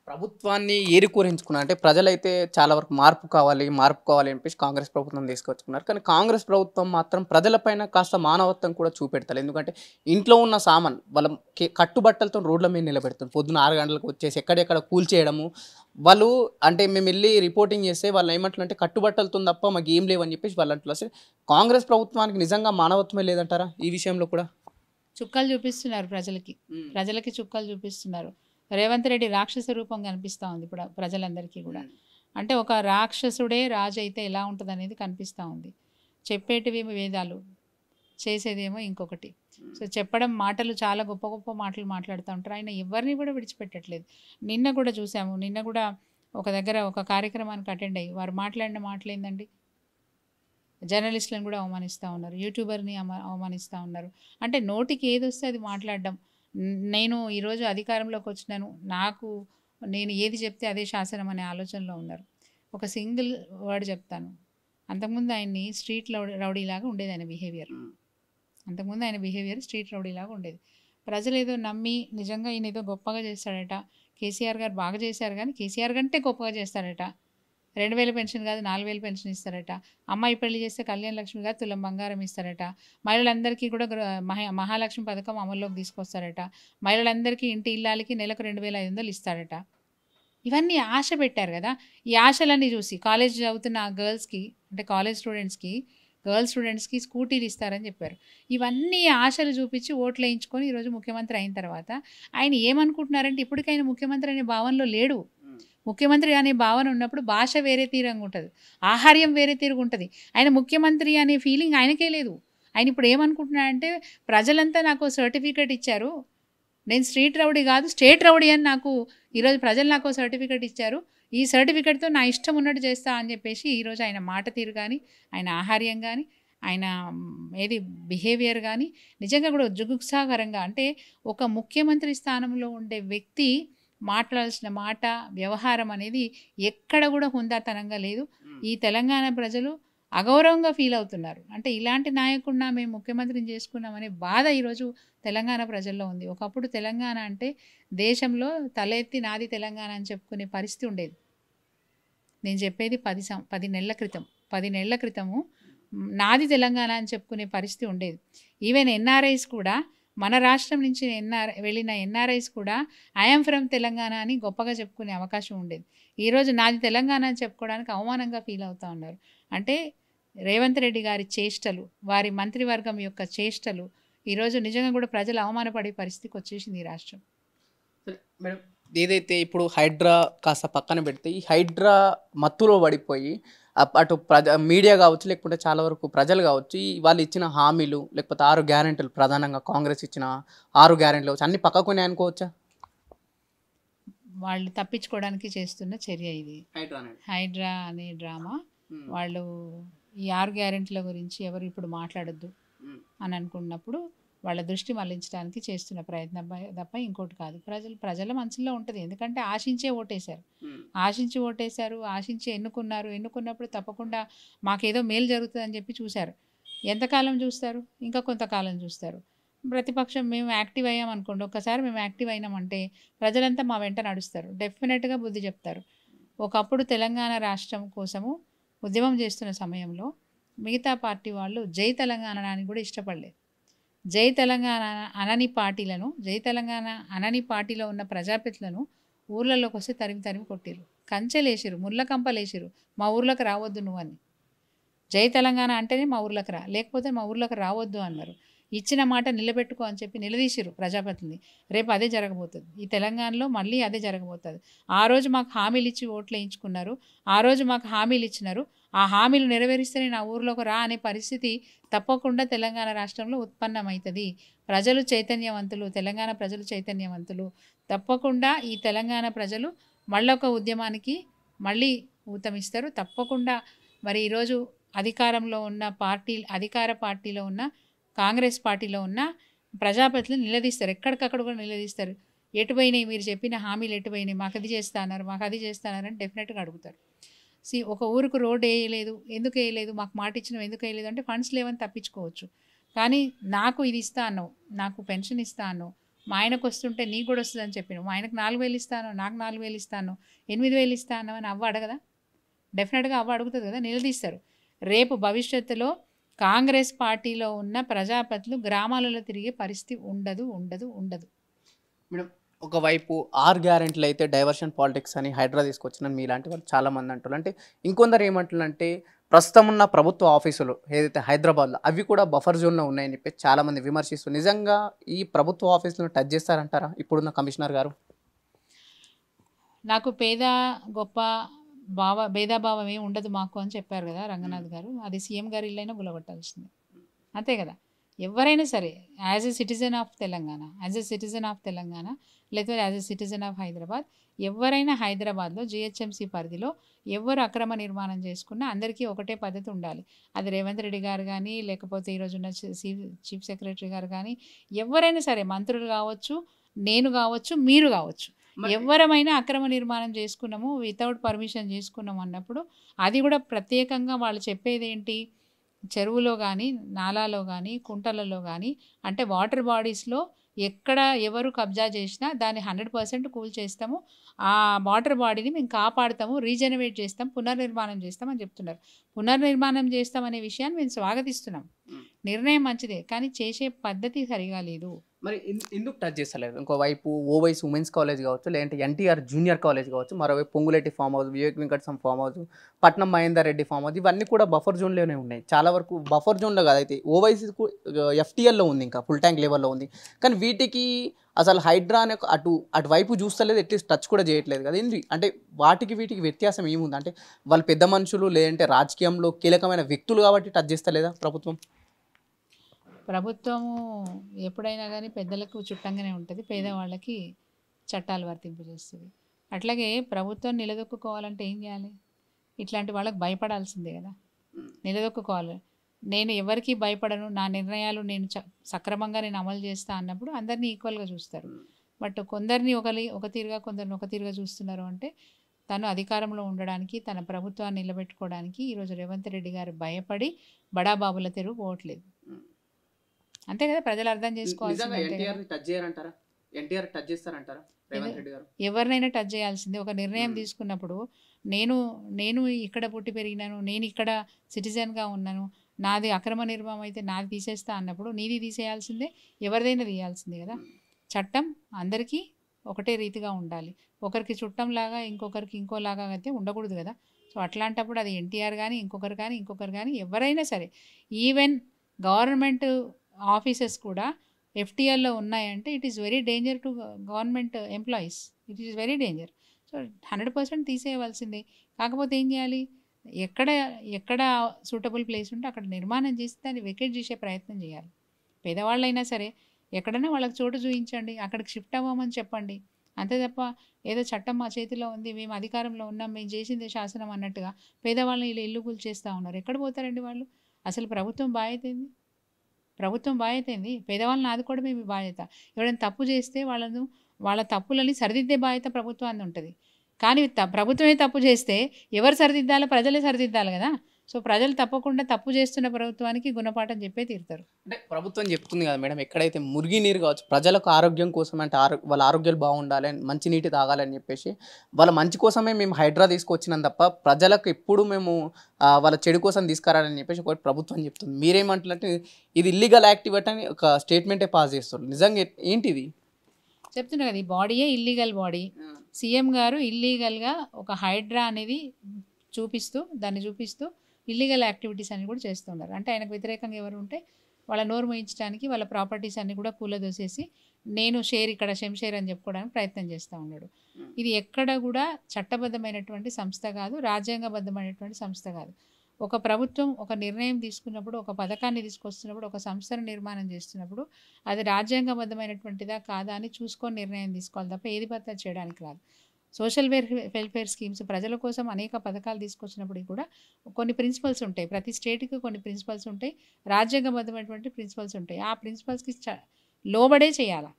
ప్రభుత్వాన్ని ఏరికోరించుకున్నారు. అంటే ప్రజలైతే చాలా వరకు మార్పు కావాలి అని చెప్పేసి కాంగ్రెస్ ప్రభుత్వం తీసుకొచ్చుకున్నారు. కానీ కాంగ్రెస్ ప్రభుత్వం మాత్రం ప్రజలపైన కాస్త మానవత్వం కూడా చూపెడతలేదు. ఎందుకంటే ఇంట్లో ఉన్న సామాను వాళ్ళ కట్టుబట్టలతో రోడ్ల మీద నిలబెడుతుంది. పొద్దున 6 గంటలకు వచ్చేసి ఎక్కడెక్కడ కూల్చేయడము. వాళ్ళు అంటే మేమెళ్లి రిపోర్టింగ్ చేస్తే వాళ్ళు ఏమంటున్నారంటే కట్టుబట్టలతో తప్ప మాకేం లేవని చెప్పేసి వాళ్ళు అంటున్నారు. అసలు కాంగ్రెస్ ప్రభుత్వానికి నిజంగా మానవత్వమే లేదంటారా ఈ విషయంలో కూడా? చుక్కలు చూపిస్తున్నారు ప్రజలకి. ప్రజలకి చుక్కలు చూపిస్తున్నారు. రేవంత్ రెడ్డి రాక్షస రూపం కనిపిస్తూ ఉంది ఇప్పుడు ప్రజలందరికీ కూడా. అంటే ఒక రాక్షసుడే రాజు అయితే ఎలా ఉంటుందనేది కనిపిస్తూ ఉంది. చెప్పేటివి వేదాలు, చేసేదేమో ఇంకొకటి. సో చెప్పడం మాటలు చాలా గొప్ప గొప్ప మాటలు మాట్లాడుతూ ఉంటారు. ఆయన ఎవరిని కూడా విడిచిపెట్టట్లేదు. నిన్న కూడా చూసాము. నిన్న కూడా ఒక దగ్గర ఒక కార్యక్రమానికి అటెండ్ అయ్యి వారు మాట్లాడిన మాటలు ఏందండి, జర్నలిస్టులను కూడా అవమానిస్తూ ఉన్నారు, యూట్యూబర్ని అవమానిస్తూ ఉన్నారు. అంటే నోటికి ఏది వస్తే అది మాట్లాడడం. నేను ఈరోజు అధికారంలోకి వచ్చినాను, నేను ఏది చెప్తే అదే శాసనం అనే ఆలోచనలో ఉన్నారు. ఒక సింగిల్ వర్డ్ చెప్తాను. అంతకుముందు ఆయన్ని స్ట్రీట్ రౌడీలాగా ఉండేది ఆయన బిహేవియర్. అంతకుముందు ఆయన బిహేవియర్ స్ట్రీట్ రౌడీలాగా ఉండేది. ప్రజలు ఏదో నమ్మి నిజంగా ఈయన ఏదో గొప్పగా చేస్తాడట, కేసీఆర్ గారు బాగా చేశారు కానీ కేసీఆర్ కంటే గొప్పగా చేస్తాడట, 2000 పెన్షన్ కాదు 4000 పెన్షన్ ఇస్తారట, అమ్మాయి పెళ్లి చేస్తే కళ్యాణ లక్ష్మి కాదు తులం బంగారం ఇస్తారట, మహిళలందరికీ కూడా మహాలక్ష్మి పథకం అమల్లోకి తీసుకొస్తారట, మహిళలందరికీ ఇంటి ఇల్లాలకి నెలకు 2500 ఇస్తారట. ఇవన్నీ ఆశ పెట్టారు కదా. ఈ ఆశలన్నీ చూసి కాలేజ్ చదువుతున్న గర్ల్స్కి, అంటే కాలేజ్ గర్ల్స్ స్టూడెంట్స్కి స్కూటీలు ఇస్తారని చెప్పారు. ఇవన్నీ ఆశలు చూపించి ఓట్లు వేయించుకొని ఈరోజు ముఖ్యమంత్రి అయిన తర్వాత ఆయన ఏమనుకుంటున్నారంటే ఇప్పటికైనా ముఖ్యమంత్రి అనే భావనలో లేడు. ముఖ్యమంత్రి అనే భావన ఉన్నప్పుడు భాష వేరే తీరంగా ఉంటుంది, ఆహార్యం వేరే తీరుగా ఉంటుంది. ఆయన ముఖ్యమంత్రి అనే ఫీలింగ్ ఆయనకే లేదు. ఆయన ఇప్పుడు ఏమనుకుంటున్నాడంటే ప్రజలంతా నాకు సర్టిఫికేట్ ఇచ్చారు, నేను స్ట్రీట్ రౌడీ కాదు స్టేట్ రౌడీ అని ఈరోజు ప్రజలు నాకు సర్టిఫికేట్ ఇచ్చారు, ఈ సర్టిఫికేట్తో నా ఇష్టం ఉన్నట్టు చేస్తా అని చెప్పేసి ఈరోజు ఆయన మాట తీరు కానీ, ఆయన ఆహార్యం కానీ, ఆయన బిహేవియర్ కానీ నిజంగా కూడా జుగుప్సాకరంగా. అంటే ఒక ముఖ్యమంత్రి స్థానంలో ఉండే వ్యక్తి మాట్లాడాల్సిన మాట, వ్యవహారం అనేది ఎక్కడ కూడా హుందాతనంగా లేదు. ఈ తెలంగాణ ప్రజలు అగౌరవంగా ఫీల్ అవుతున్నారు. అంటే ఇలాంటి నాయకుడిని మేము ముఖ్యమంత్రిని చేసుకున్నామనే బాధ ఈరోజు తెలంగాణ ప్రజల్లో ఉంది. ఒకప్పుడు తెలంగాణ అంటే దేశంలో తల ఎత్తి నాది తెలంగాణ అని చెప్పుకునే పరిస్థితి ఉండేది. నేను చెప్పేది 10 నెలల క్రితము నాది తెలంగాణ అని చెప్పుకునే పరిస్థితి ఉండేది. ఈవెన్ ఎన్ఆర్ఐస్ కూడా, మన రాష్ట్రం నుంచి వెళ్ళిన ఎన్ఆర్ఐస్ కూడా ఐఎమ్ ఫ్రమ్ తెలంగాణ అని గొప్పగా చెప్పుకునే అవకాశం ఉండేది. ఈరోజు నాది తెలంగాణ అని చెప్పుకోవడానికి అవమానంగా ఫీల్ అవుతూ ఉన్నారు. అంటే రేవంత్ రెడ్డి గారి చేష్టలు, వారి మంత్రివర్గం యొక్క చేష్టలు ఈరోజు నిజంగా కూడా ప్రజలు అవమానపడే పరిస్థితికి వచ్చేసింది ఈ రాష్ట్రం. మేడం, ఏదైతే ఇప్పుడు హైడ్రా కాస్త పక్కన పెడితే ఈ హైడ్రా మత్తులో పడిపోయి అటు మీడియా కావచ్చు, లేకపోతే చాలా వరకు ప్రజలు కావచ్చు, వాళ్ళు ఇచ్చిన హామీలు లేకపోతే 6 గ్యారెంటీలు, ప్రధానంగా కాంగ్రెస్ ఇచ్చిన 6 గ్యారెంటీలు కావచ్చు, అన్ని పక్కకునే అనుకోవచ్చా? వాళ్ళు తప్పించుకోవడానికి చేస్తున్న చర్య ఇది. హైడ్రా అనే డ్రామా. వాళ్ళు ఈ 6 గ్యారెంటీల గురించి ఎవరు ఇప్పుడు మాట్లాడొద్దు అని అనుకున్నప్పుడు వాళ్ళ దృష్టి మళ్లించడానికి చేస్తున్న ప్రయత్నం తప్ప ఇంకోటి కాదు. ప్రజల మనసులో ఉంటుంది. ఎందుకంటే ఆశించి ఓటేశారు, ఆశించి ఎన్నుకున్నప్పుడు తప్పకుండా మాకేదో మేలు జరుగుతుందని చెప్పి చూశారు. ఎంతకాలం చూస్తారు? ఇంకా కొంతకాలం చూస్తారు. ప్రతిపక్షం మేము యాక్టివ్ అయ్యామనుకోండి, ఒక్కసారి మేము యాక్టివ్ అయినామంటే ప్రజలంతా మా వెంట నడుస్తారు, డెఫినెట్గా బుద్ధి చెప్తారు. ఒకప్పుడు తెలంగాణ రాష్ట్రం కోసము ఉద్యమం చేస్తున్న సమయంలో మిగతా పార్టీ వాళ్ళు జై తెలంగాణ అని కూడా ఇష్టపడలేదు. జై తెలంగాణ అనని పార్టీలో ఉన్న ప్రజాప్రతినిధులను ఊర్లలోకి వస్తే తరిమి కొట్టిరు, కంచెలేసిరు, ముళ్ళ కంపలేసిరు, మా ఊర్లోకి రావద్దు నువ్వు అని. జై తెలంగాణ అంటేనే మా ఊర్లోకి రా, లేకపోతే మా ఊర్లోకి రావద్దు అన్నారు. ఇచ్చిన మాట నిలబెట్టుకో అని చెప్పి నిలదీసిరు ప్రజాప్రతినిధి. రేపు అదే జరగబోతుంది ఈ తెలంగాణలో, మళ్ళీ అదే జరగబోతుంది. ఆ రోజు మాకు హామీలు ఇచ్చి ఓట్లు వేయించుకున్నారు, ఆ రోజు మాకు హామీలు ఇచ్చినారు, ఆ హామీలు నెరవేరిస్తేనే నా ఊర్లోకి రా అనే పరిస్థితి తప్పకుండా తెలంగాణ రాష్ట్రంలో ఉత్పన్నమవుతుంది. ప్రజలు చైతన్యవంతులు, తెలంగాణ ప్రజలు చైతన్యవంతులు. తప్పకుండా ఈ తెలంగాణ ప్రజలు మళ్ళొక ఉద్యమానికి మళ్ళీ ఊతమిస్తారు తప్పకుండా. మరి ఈరోజు అధికార పార్టీలో ఉన్న కాంగ్రెస్ పార్టీలో ఉన్న ప్రజాప్రతినిధులు నిలదీస్తారు, ఎక్కడికక్కడ కూడా నిలదీస్తారు. ఎటుపోయినాయి మీరు చెప్పిన హామీలు, ఎటుపోయినాయి, మాకు అది చేస్తున్నారు అని డెఫినెట్గా అడుగుతారు. ఒక ఊరికి రోడ్డు ఎందుకు వేయలేదు, మాకు మాట ఇచ్చినావు ఎందుకు వేయలేదు అంటే ఫండ్స్ లేవని తప్పించుకోవచ్చు. కానీ నాకు ఇది ఇస్తా అన్నావు, నాకు పెన్షన్ ఇస్తా అన్నావు, మా ఆయనకు వస్తుంటే నీకు కూడా వస్తుందని చెప్పిన, మా ఆయనకు 4,000 ఇస్తాను, నాకు 4,000 ఇస్తాను, 8,000 ఇస్తాను అని అవ్వ అడగదా? డెఫినెట్గా అవ్వ అడుగుతుంది కదా, నిలదీస్తారు. రేపు భవిష్యత్తులో కాంగ్రెస్ పార్టీలో ఉన్న ప్రజాపతులు గ్రామాలలో తిరిగే పరిస్థితి ఉండదు ఉండదు ఉండదు. మేడం, ఒకవైపు 6 గ్యారెంటీలు అయితే డైవర్షన్ పాలిటిక్స్ అని హైడ్రా తీసుకొచ్చినని మీలాంటి వాళ్ళు చాలామంది అంటారు. అంటే ఇంకొందరు ఏమంటారంటే ప్రస్తుతం ఉన్న ప్రభుత్వ ఆఫీసులు ఏదైతే హైదరాబాద్లో అవి కూడా బఫర్ జోన్లో ఉన్నాయని చెప్పి చాలామంది విమర్శిస్తూ, నిజంగా ఈ ప్రభుత్వ ఆఫీసులను టచ్ చేస్తారంటారా ఇప్పుడున్న కమిషనర్ గారు? నాకు పేద గొప్ప భేదాభావం ఏమి ఉండదు మాకు అని చెప్పారు కదా రంగనాథ్ గారు. అది సీఎం గారి ఇల్లైనా గులగొట్టాల్సిందే, అంతే కదా. ఎవరైనా సరే as a citizen of Telangana లేకపోతే as a citizen of Hyderabad, ఎవరైనా హైదరాబాద్లో జిహెచ్ఎంసీ పరిధిలో ఎవరు అక్రమ నిర్మాణం చేసుకున్నా అందరికీ ఒకటే పద్ధతి ఉండాలి. అది రేవంత్ రెడ్డి గారు కానీ, లేకపోతే ఈరోజున్న చీఫ్ సెక్రటరీ గారు కానీ, ఎవరైనా సరే, మంత్రులు కావచ్చు, నేను కావచ్చు, మీరు కావచ్చు, ఎవరమైనా అక్రమ నిర్మాణం చేసుకున్నాము, వితౌట్ పర్మిషన్ చేసుకున్నాము అన్నప్పుడు అది కూడా ప్రత్యేకంగా వాళ్ళు చెప్పేది ఏంటి, చెరువులో కానీ, నాలాలో కానీ, కుంటలలో కానీ, అంటే వాటర్ బాడీస్లో ఎక్కడ ఎవరు కబ్జా చేసినా దాన్ని 100% కూల్ చేస్తాము, ఆ వాటర్ బాడీని మేము కాపాడుతాము, రీజనరేట్ చేస్తాం, పునర్నిర్మాణం చేస్తాం అని చెప్తున్నారు. పునర్నిర్మాణం చేస్తామనే విషయాన్ని మేము స్వాగతిస్తున్నాం. నిర్ణయం మంచిదే, కానీ చేసే పద్ధతి సరిగా లేదు. మరి ఎందుకు టచ్ చేస్తలేదు? ఇంకోవైపు ఓవైసీ ఉమెన్స్ కాలేజ్ కావచ్చు, లేదంటే ఎన్టీఆర్ జూనియర్ కాలేజ్ కావచ్చు, మరోవైపు Ponguleti farm house, Vivek Venkataswamy farm house, పట్నం మహేందర్ రెడ్డి ఫామ్ హౌస్, ఇవన్నీ కూడా బఫర్ జోన్లోనే ఉన్నాయి. చాలా వరకు బఫర్ జోన్లో కాదైతే ఓవైసీ ఎఫ్టీఎల్లో ఉంది, ఇంకా ఫుల్ ట్యాంక్ లెవెల్లో ఉంది. కానీ వీటికి అసలు హైడ్రా అనే అటువైపు చూస్తలేదు, అట్లీస్ట్ టచ్ కూడా చేయట్లేదు కదా. ఏంటి అంటే వాటికి వీటికి వ్యత్యాసం ఏముంది? అంటే వాళ్ళు పెద్ద మనుషులు, లేదంటే రాజకీయంలో కీలకమైన వ్యక్తులు కాబట్టి టచ్ చేస్తలేదా ప్రభుత్వం? ప్రభుత్వము ఎప్పుడైనా కానీ పెద్దలకు చుట్టంగానే ఉంటుంది, పేదవాళ్ళకి చట్టాలు వర్తింపజేస్తుంది. అట్లాగే ప్రభుత్వం నిలదొక్కుకోవాలంటే ఏం చేయాలి? ఇట్లాంటి వాళ్ళకి భయపడాల్సిందే కదా, నిలదొక్కుకోవాలి. నేను ఎవరికి భయపడను, నా నిర్ణయాలు నేను సక్రమంగా నేను అమలు చేస్తా అన్నప్పుడు అందరినీ ఈక్వల్గా చూస్తారు. బట్ కొందరిని ఒక తీరుగా, కొందరిని ఒక తీరుగా చూస్తున్నారు. అంటే తను అధికారంలో ఉండడానికి, తన ప్రభుత్వాన్ని నిలబెట్టుకోవడానికి ఈరోజు రేవంత్ రెడ్డి గారు భయపడి బడాబాబుల తెరువు పోవట్లేదు, అంతే కదా. ప్రజలు అర్థం చేసుకోవాల్సింది. ఎవరినైనా టచ్ చేయాల్సిందే. ఒక నిర్ణయం తీసుకున్నప్పుడు నేను ఇక్కడ పుట్టి పెరిగినాను, నేను ఇక్కడ సిటిజన్గా ఉన్నాను, నాది అక్రమ నిర్మాణం అయితే నాది తీసేస్తా అన్నప్పుడు నీది తీసేయాల్సిందే, ఎవరిదైనా తీయాల్సిందే కదా. చట్టం అందరికీ ఒకటే రీతిగా ఉండాలి. ఒకరికి చుట్టంలాగా ఇంకొకరికి ఇంకోలాగా అయితే ఉండకూడదు కదా. సో అట్లాంటప్పుడు అది ఎన్టీఆర్ కానీ ఇంకొకరు కానీ ఎవరైనా సరే, ఈవెన్ గవర్నమెంట్ ఆఫీసెస్ కూడా ఎఫ్టీఎల్లో ఉన్నాయంటే it is very danger to government employees, it is very danger. So 100% తీసేయవలసిందే. కాకపోతే ఏం చేయాలి, ఎక్కడ సూటబుల్ ప్లేస్ ఉంటే అక్కడ నిర్మాణం చేసి దాన్ని వెకేట్ చేసే ప్రయత్నం చేయాలి. పేదవాళ్ళైనా సరే ఎక్కడైనా వాళ్ళకి చోటు చూపించండి, అక్కడికి షిఫ్ట్ అవ్వమని చెప్పండి, అంతే తప్ప ఏదో చట్టం మా చేతిలో ఉంది, మేము అధికారంలో ఉన్నాం, మేము చేసిందే శాసనం అన్నట్టుగా పేదవాళ్ళని ఇలా ఇల్లు కూల్చేస్తూ ఉన్నారు. ఎక్కడ పోతారండి వాళ్ళు? అసలు ప్రభుత్వం బాధ్యత ఏంది? పేదవాళ్ళని ఆదుకోవడమే మీ బాధ్యత. ఎవరైనా తప్పు చేస్తే వాళ్ళ తప్పులని సరిదిద్దే బాధ్యత ప్రభుత్వాన్ని ఉంటుంది. కానీ ప్రభుత్వమే తప్పు చేస్తే ఎవరు సరిదిద్దాలో? ప్రజలే సరిదిద్దాలి కదా. సో ప్రజలు తప్పకుండా తప్పు చేస్తున్న ప్రభుత్వానికి గుణపాఠం చెప్పే తీరుతారు. అంటే ప్రభుత్వం చెప్తుంది కదా మేడం, ఎక్కడైతే మురిగి నీరు కావచ్చు, ప్రజలకు ఆరోగ్యం కోసం, అంటే వాళ్ళ ఆరోగ్యాలు బాగుండాలి, మంచి నీటి తాగాలని చెప్పేసి వాళ్ళ మంచి కోసమే మేము హైడ్రా తీసుకొచ్చినాం తప్ప ప్రజలకు ఎప్పుడు మేము వాళ్ళ చెడు కోసం తీసుకురాలని చెప్పేసి ఒకటి ప్రభుత్వం చెప్తుంది. మీరేమంటున్నట్టు ఇది ఇల్లీగల్ యాక్టివిటీ అని ఒక స్టేట్మెంటే పాస్ చేస్తారు. నిజంగా ఏంటిది చెప్తున్నా కదా, ఈ బాడీయే ఇల్లీగల్ బాడీ. సీఎం గారు ఇల్లీగల్గా ఒక హైడ్రా అనేది దాన్ని చూపిస్తూ ఇల్లీగల్ యాక్టివిటీస్ అన్ని కూడా చేస్తున్నారు. అంటే ఆయనకు వ్యతిరేకంగా ఎవరు ఉంటే వాళ్ళ నోరు మోయించడానికి వాళ్ళ ప్రాపర్టీస్ అన్ని కూడా కూలదోసేసి నేను ఇక్కడ షేర్ అని చెప్పుకోవడానికి ప్రయత్నం చేస్తూ ఉన్నాడు. ఇది ఎక్కడ కూడా చట్టబద్ధమైనటువంటి సంస్థ కాదు, రాజ్యాంగబద్ధమైనటువంటి సంస్థ కాదు. ఒక ప్రభుత్వం ఒక నిర్ణయం తీసుకున్నప్పుడు, ఒక పథకాన్ని తీసుకొస్తున్నప్పుడు, ఒక సంస్థను నిర్మాణం చేస్తున్నప్పుడు అది రాజ్యాంగబద్ధమైనటువంటిదా కాదా అని చూసుకొని నిర్ణయం తీసుకోవాలి తప్ప ఏది పత్తా చేయడానికి రాదు. సోషల్ వెల్ఫేర్ స్కీమ్స్ ప్రజల కోసం అనేక పథకాలు తీసుకొచ్చినప్పుడు కూడా కొన్ని ప్రిన్సిపల్స్ ఉంటాయి. ప్రతి స్టేట్కి కొన్ని ప్రిన్సిపల్స్ ఉంటాయి, రాజ్యాంగబద్ధమైనటువంటి ప్రిన్సిపల్స్ ఉంటాయి. ఆ ప్రిన్సిపల్స్కి లోబడే చేయాలి.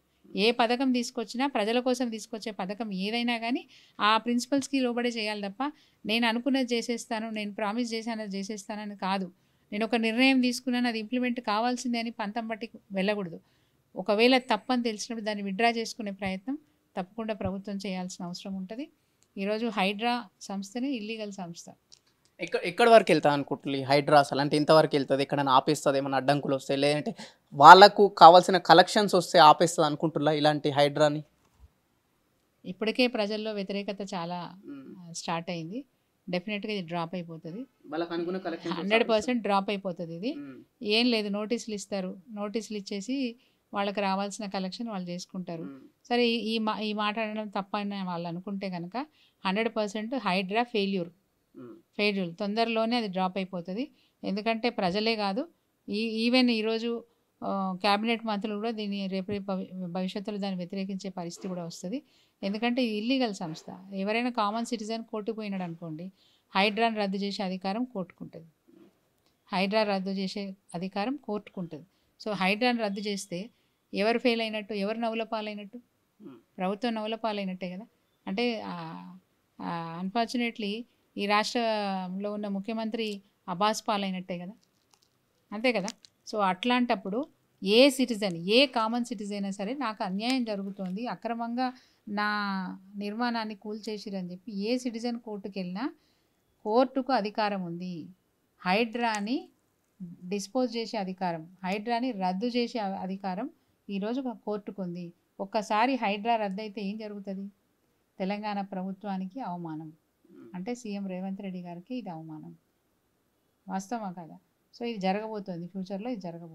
ఏ పథకం తీసుకొచ్చినా ప్రజల కోసం తీసుకొచ్చే పథకం ఏదైనా కానీ ఆ ప్రిన్సిపల్స్కి లోబడే చేయాలి తప్ప నేను అనుకున్నది చేసేస్తాను, నేను ప్రామిస్ చేశాను చేసేస్తానని కాదు. నేను ఒక నిర్ణయం తీసుకున్నాను, అది ఇంప్లిమెంట్ కావాల్సిందే అని పంతం బట్టి వెళ్ళకూడదు. ఒకవేళ తప్పని తెలిసినప్పుడు దాన్ని విత్డ్రా చేసుకునే ప్రయత్నం తప్పకుండా ప్రభుత్వం చేయాల్సిన అవసరం ఉంటుంది. ఈరోజు హైడ్రా సంస్థనే ఇల్లీగల్ సంస్థ. ఎక్కడి వరకు వెళ్తా అనుకుంటుంది హైడ్రా అసలు? అంటే ఇంతవరకు వెళ్తుంది, ఎక్కడైనా ఆపేస్తుంది, ఏమైనా అడ్డంకులు వస్తాయి, లేదంటే వాళ్ళకు కావాల్సిన కలెక్షన్స్ వస్తే ఆపేస్తుంది అనుకుంటున్నా ఇలాంటి హైడ్రాని? ఇప్పటికే ప్రజల్లో వ్యతిరేకత చాలా స్టార్ట్ అయింది. డెఫినెట్గా ఇది డ్రాప్ అయిపోతుంది, వాళ్ళకి అనుకున్న కలెక్షన్ 100% డ్రాప్ అయిపోతుంది. ఇది ఏం లేదు, నోటీసులు ఇస్తారు, నోటీసులు ఇచ్చేసి వాళ్ళకి రావాల్సిన కలెక్షన్ వాళ్ళు చేసుకుంటారు. సరే ఈ మాట అనడం తప్పని వాళ్ళు అనుకుంటే కనుక 100% హైడ్రా ఫెయిల్యూర్ తొందరలోనే అది డ్రాప్ అయిపోతుంది. ఎందుకంటే ప్రజలే కాదు, ఈవెన్ ఈరోజు క్యాబినెట్ మంత్రులు కూడా దీన్ని రేపు భవిష్యత్తులో దాన్ని వ్యతిరేకించే పరిస్థితి కూడా వస్తుంది. ఎందుకంటే ఇది ఇల్లీగల్ సంస్థ. ఎవరైనా కామన్ సిటిజన్ కోర్టుకు పోయినాడు అనుకోండి, హైడ్రాను రద్దు చేసే అధికారం కోర్టుకుంటుంది. హైడ్రా రద్దు చేసే అధికారం కోర్టుకుంటుంది. సో హైడ్రాను రద్దు చేస్తే ఎవరు ఫెయిల్ అయినట్టు, ఎవరు నవ్వుల పాలైనట్టు? ప్రభుత్వం నవ్వుల పాలైనట్టే కదా. అంటే అన్ఫార్చునేట్లీ ఈ రాష్ట్రంలో ఉన్న ముఖ్యమంత్రి అబాస్ పాలైనట్టే కదా, అంతే కదా. సో అట్లాంటప్పుడు ఏ సిటిజన్, ఏ కామన్ సిటిజన్ అయినా సరే నాకు అన్యాయం జరుగుతోంది, అక్రమంగా నా నిర్మాణాన్ని కూల్చేసిరని చెప్పి ఏ సిటిజన్ కోర్టుకు వెళ్ళినా కోర్టుకు అధికారం ఉంది. హైడ్రాని డిస్పోజ్ చేసే అధికారం, హైడ్రాని రద్దు చేసే అధికారం ఈరోజు కోర్టుకు ఉంది. ఒక్కసారి హైడ్రా రద్దు అయితే ఏం జరుగుతుంది? తెలంగాణ ప్రభుత్వానికి అవమానం, అంటే సీఎం రేవంత్ రెడ్డి గారికి ఇది అవమానం. వాస్తవమా కదా? సో ఇది జరగబోతోంది, ఫ్యూచర్లో ఇది జరగబోతుంది.